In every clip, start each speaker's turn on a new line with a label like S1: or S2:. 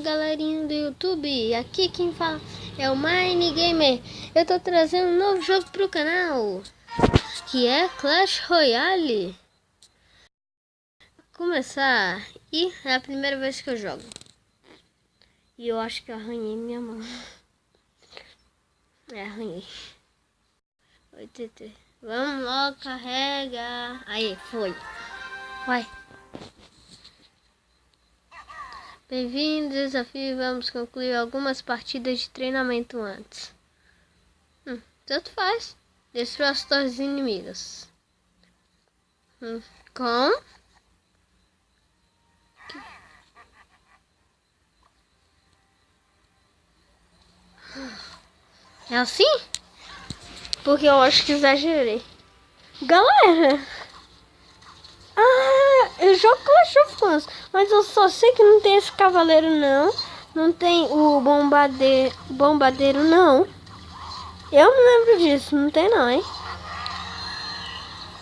S1: galerinha do YouTube, aqui quem fala é o Mine Gamer. Eu tô trazendo um novo jogo pro canal, que é Clash Royale. Vou começar, e é a primeira vez que eu jogo. E eu acho que eu arranhei minha mão. Arranhei. Vamos logo, carrega. Aí, foi. Vai. Bem-vindo, desafio. Vamos concluir algumas partidas de treinamento antes. Tanto faz. Destrua as torres inimigas. Com? É assim? Porque eu acho que exagerei. Galera! Eu jogo Clash of Clans, mas eu só sei que não tem esse cavaleiro não. Não tem o bombadeiro não. Eu me lembro disso, não tem não, hein?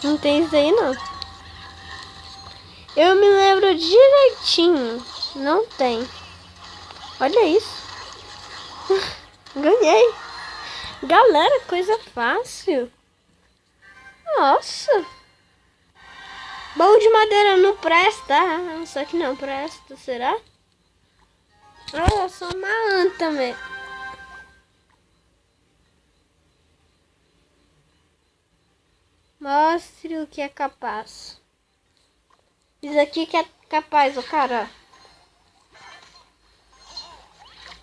S1: Não tem isso aí não. Eu me lembro direitinho. Não tem. Olha isso. Ganhei. Galera, coisa fácil. Nossa. Baú de madeira não presta. Só que não presta, será? Eu sou uma anta também. Mostre o que é capaz. Isso aqui que é capaz, o cara.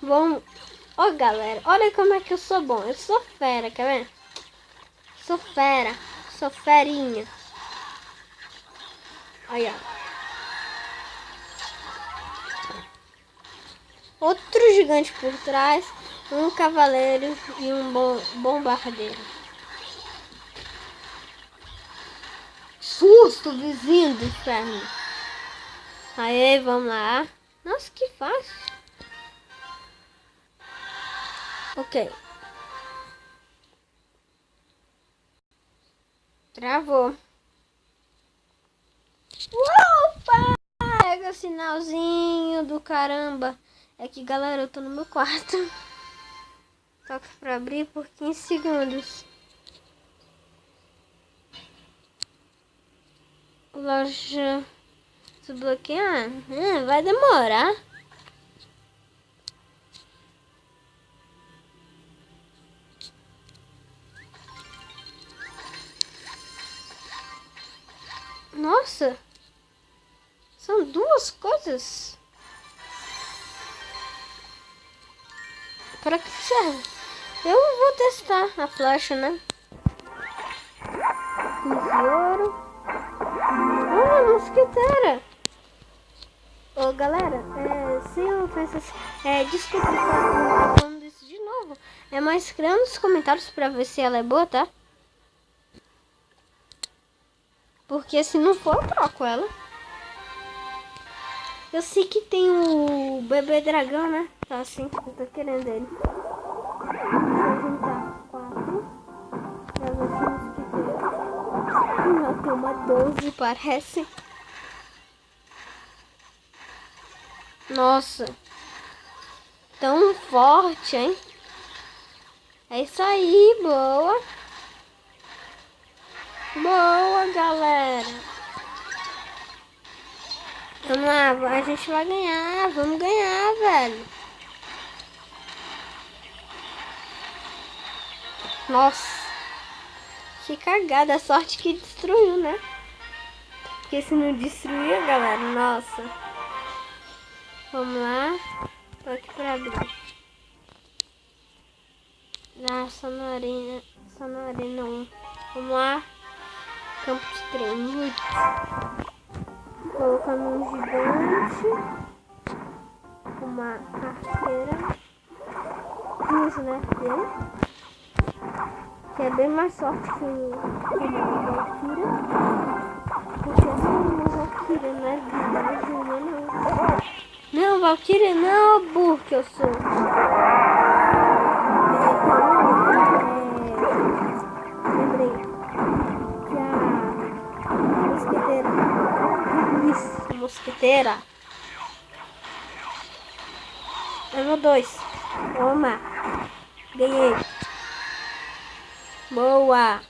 S1: Vamos. Ó, galera, olha como é que eu sou bom. Eu sou fera, quer ver? Sou fera. Sou ferinha. Olha. Outro gigante por trás. Um cavaleiro e um bombardeiro. Susto, vizinho do inferno. Aí, vamos lá. Nossa, que fácil. Ok. Travou. Opa! Pega sinalzinho do caramba. É que, galera, eu tô no meu quarto. Toca pra abrir por 15 segundos. Loja desbloquear? Vai demorar. Nossa. São duas coisas. Para que serve? Eu vou testar a flecha, né? 15 ouro. Mosqueteira. Ô, galera, sem ofensas, desculpa estar falando isso de novo. Mas escreva nos comentários pra ver se ela é boa, tá? Porque se não for, eu troco ela. Eu sei que tem o bebê dragão, né? Tá assim, eu tô querendo ele. Deixa eu juntar 4 pra ver se mosquiteiro. Já tem uma 12, parece. Nossa. Tão forte, hein? É isso aí, boa. Boa, galera. Vamos lá, a gente vai ganhar. Vamos ganhar, velho. Nossa. Que cagada. A sorte que destruiu, né? Porque se não destruía, galera, nossa. Vamos lá. Tô aqui pra abrir. Só na arena 1. Vamos lá. Campo de treino. Colocando um gigante. Uma arqueira. Isso, né? Que é bem mais forte que uma Valkyria. Porque essa é uma Valkyria, não é vida, não. Não, Valkyria não, burro que eu sou. Lembrei que a mosqueteira. Isso, mosqueteira. Level 2. Toma. Ganhei. Boa.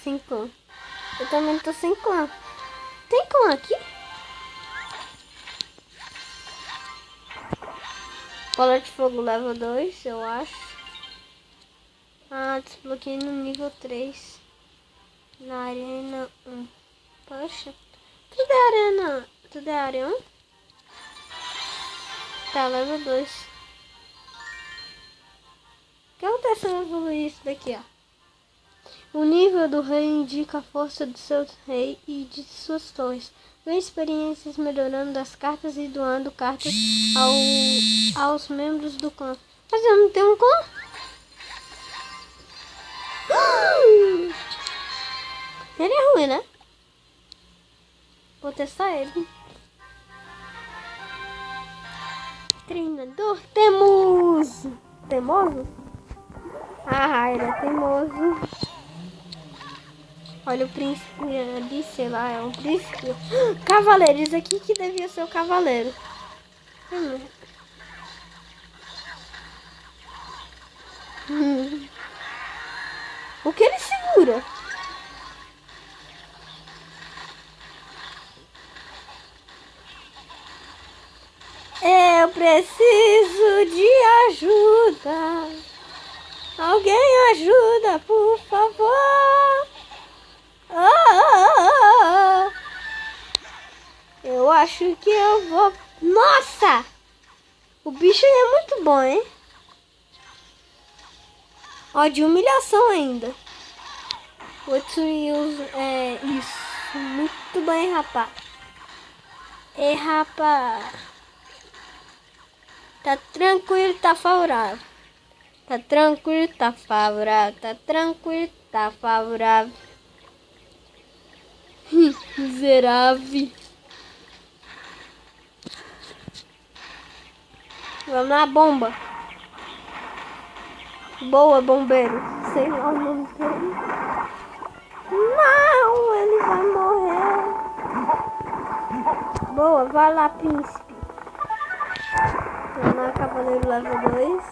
S1: 5. Eu também tô sem clã. Tem clã aqui? Bola de fogo level 2, eu acho. Ah, desbloqueei no nível 3. Na arena 1. Poxa. Tudo é arena. Tudo é área 1? Tá, level 2. O que acontece se eu evoluir isso daqui, ó? O nível do rei indica a força do seu rei e de suas torres. Ganhe experiências melhorando as cartas e doando cartas aos membros do clã. Mas eu não tenho um clã? Ele é ruim, né? Vou testar ele. Treinador teimoso. Teimoso? Ah, ele é teimoso. Olha o príncipe ali, sei lá, é um príncipe. Cavaleiro, isso aqui que devia ser o cavaleiro. O que ele segura? Eu preciso de ajuda. Alguém ajuda, por favor. Eu acho que eu vou... Nossa! O bicho é muito bom, hein? Ó, de humilhação ainda. 8 use... isso. Muito bem, rapaz. Rapaz. Tá tranquilo, tá favorável. Tá tranquilo, tá favorável. Tá tranquilo, tá favorável. Miserável. Vamos na bomba. Boa, bombeiro. Sei lá o nome dele. Não, ele vai morrer. Boa, vai lá, príncipe. Vamos lá, cavaleiro level 2.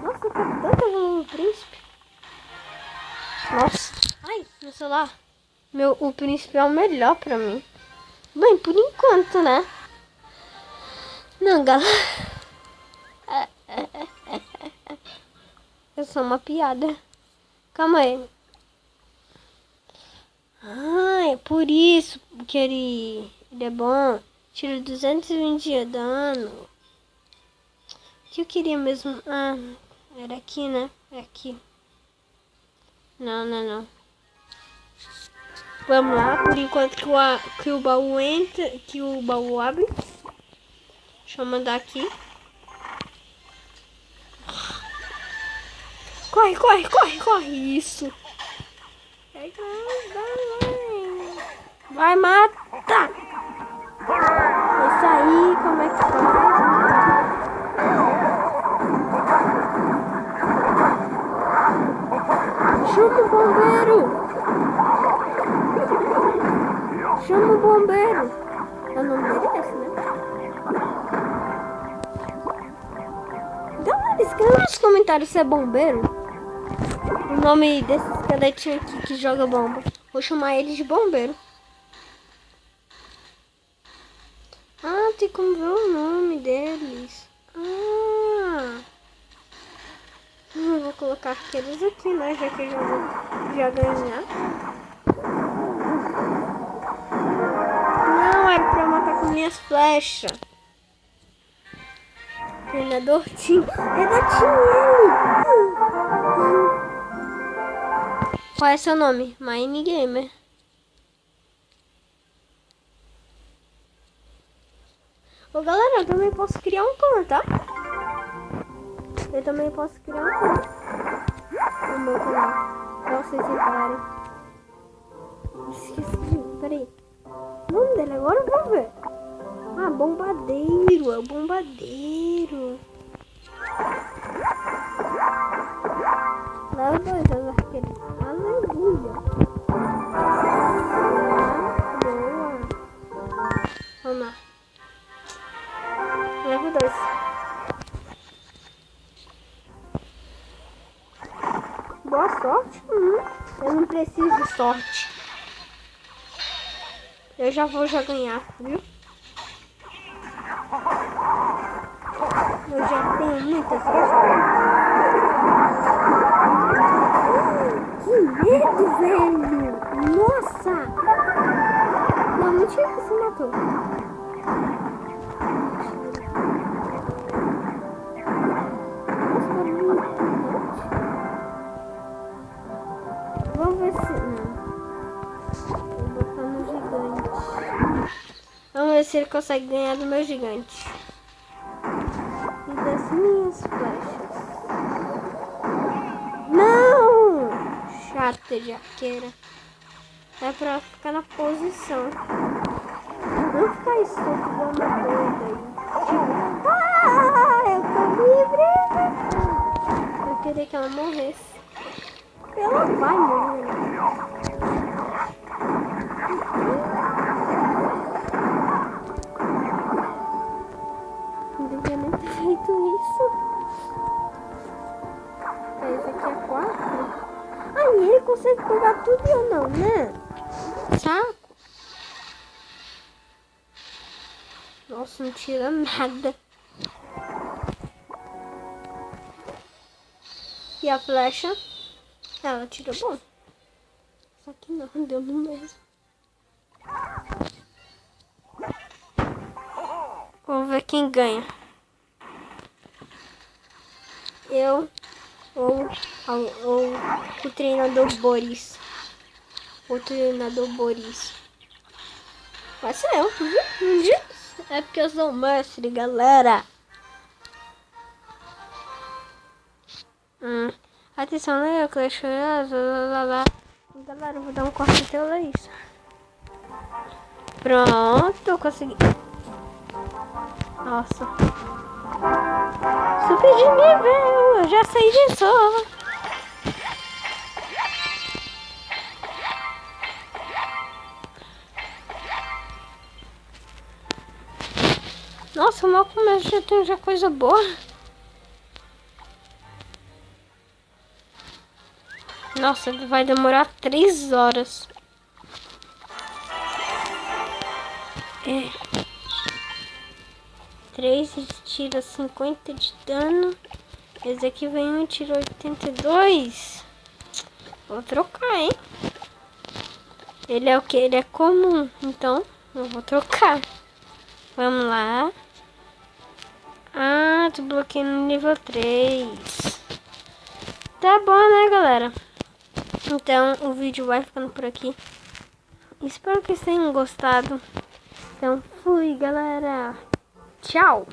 S1: Nossa, eu quero tanto evoluir o príncipe. Nossa. Ai, meu celular. O príncipe é o melhor pra mim. Bem, por enquanto, né? Não, galera. É só uma piada. Calma aí. Ah, é por isso que ele é bom. Tira 220 de dano. O que eu queria mesmo? Ah, era aqui, né? É aqui. Não. Vamos lá, por enquanto que o baú entra, que o baú abre. Deixa eu mandar aqui. Corre. Isso. Vai matar. Isso aí, como é que faz? Chama o bombeiro. Chama o bombeiro. É o nome dele esse, né? Galera, escreve nos comentários se é bombeiro. O nome desse esqueletinho aqui que joga bomba. Vou chamar ele de bombeiro. Ah, tem como ver o nome deles. Eu vou colocar aqueles aqui, né? Já que eu já vou ganhar. Não, era pra matar com minhas flechas. Treinador Tim. É da Tim. Qual é seu nome? Minegamer. Ô galera, eu também posso criar um clã, tá? Eu também posso criar um clã no meu canal. Pra vocês repararem. Esqueci. Peraí. O nome dele agora eu vou ver. Ah, bombadeiro. É o bombadeiro. Leva 2 as arqueiras. Aleluia. Boa. Vamos lá. sorte. Eu já vou ganhar, viu? Eu já tenho muita sorte. Que medo, velho! Nossa! Não, mentira que você matou. Nossa, muito forte. Vamos ver se... Não. Vou botar no gigante. Vamos ver se ele consegue ganhar do meu gigante. E das minhas flechas. Não! Chata de arqueira. É pra ficar na posição. Não ficar solto igual uma doida aí. Tipo, eu tô livre. Eu queria que ela morresse. Ela vai morrer. Não devia nem ter feito isso. Esse aqui é 4. Aí ele consegue pegar tudo e eu não, né? Saco. Nossa, não tira nada. E a flecha? Ela tira bom. Só que não, deu no mesmo. Vamos ver quem ganha. Eu ou o treinador Boris. O treinador Boris. Vai ser eu, viu? É porque eu sou o mestre, galera. Atenção, né? Clash Royale, galera, eu vou dar um corte até eu ler isso. Pronto, consegui. Nossa. Subi de nível, eu já sei disso. Nossa, mal começo, já tem já coisa boa. Nossa, vai demorar 3 horas. 3 tira 50 de dano. Esse aqui vem um tira 82. Vou trocar, hein? Ele é o que? Ele é comum. Então, eu vou trocar. Vamos lá. Ah, desbloqueei no nível 3. Tá bom, né, galera? Então, o vídeo vai ficando por aqui. Espero que vocês tenham gostado. Então, fui, galera. Tchau.